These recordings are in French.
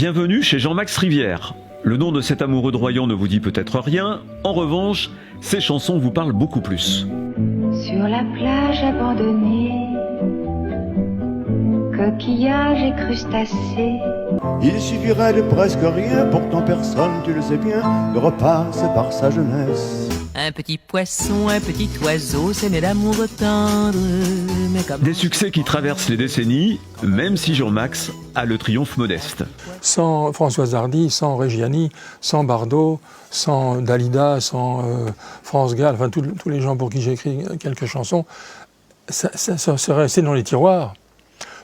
Bienvenue chez Jean-Max Rivière. Le nom de cet amoureux de Royan ne vous dit peut-être rien. En revanche, ses chansons vous parlent beaucoup plus. Sur la plage abandonnée, coquillages et crustacés. Il suffirait de presque rien, pourtant personne, tu le sais bien, ne repasse par sa jeunesse. Un petit poisson, un petit oiseau, c'est né d'amour tendre. Mais comme... Des succès qui traversent les décennies, même si Jean-Max a le triomphe modeste. Sans Françoise Hardy, sans Reggiani, sans Bardot, sans Dalida, sans France Gall, enfin tous les gens pour qui j'ai écrit quelques chansons, ça serait resté dans les tiroirs.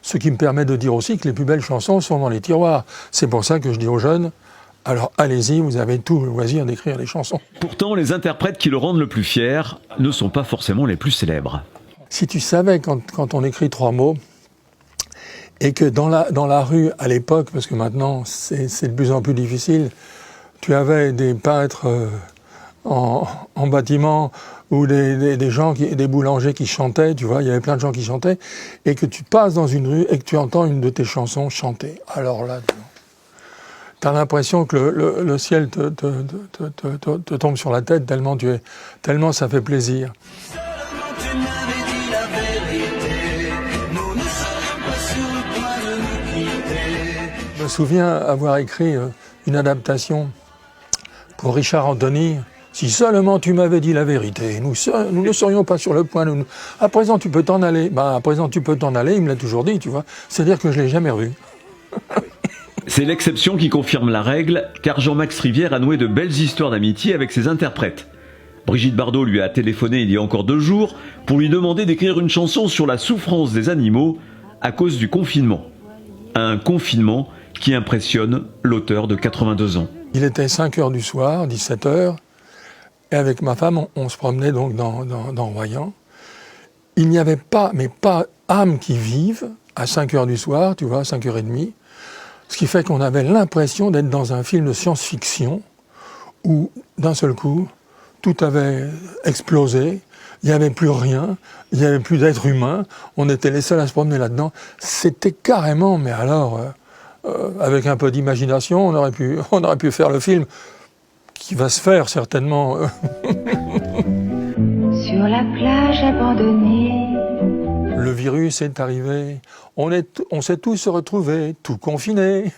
Ce qui me permet de dire aussi que les plus belles chansons sont dans les tiroirs. C'est pour ça que je dis aux jeunes, alors allez-y, vous avez tout le loisir d'écrire des chansons. Pourtant, les interprètes qui le rendent le plus fier ne sont pas forcément les plus célèbres. Si tu savais, quand on écrit 3 mots, et que dans la rue, à l'époque, parce que maintenant c'est de plus en plus difficile, tu avais des peintres en bâtiment ou des gens, des boulangers qui chantaient, tu vois, il y avait plein de gens qui chantaient, et que tu passes dans une rue et que tu entends une de tes chansons chanter. Alors là, tu as l'impression que le ciel te tombe sur la tête tellement ça fait plaisir. Je me souviens avoir écrit une adaptation pour Richard Anthony. Si seulement tu m'avais dit la vérité, nous ne serions pas sur le point de nous... À présent, tu peux t'en aller. À présent, tu peux t'en aller, il me l'a toujours dit, tu vois. C'est-à-dire que je ne l'ai jamais revu. C'est l'exception qui confirme la règle, car Jean-Max Rivière a noué de belles histoires d'amitié avec ses interprètes. Brigitte Bardot lui a téléphoné il y a encore 2 jours pour lui demander d'écrire une chanson sur la souffrance des animaux à cause du confinement. Un confinement qui impressionne l'auteur de 82 ans. Il était 5h du soir, 17h, et avec ma femme, on se promenait donc dans Royan. Il n'y avait pas âme qui vive à 5h du soir, tu vois, 5h30, ce qui fait qu'on avait l'impression d'être dans un film de science-fiction où, d'un seul coup, tout avait explosé, il n'y avait plus rien, il n'y avait plus d'être humain, on était les seuls à se promener là-dedans. C'était carrément, mais alors, avec un peu d'imagination, on aurait pu faire le film qui va se faire certainement. Sur la plage abandonnée. Le virus est arrivé, on s'est tous retrouvés, tout confinés.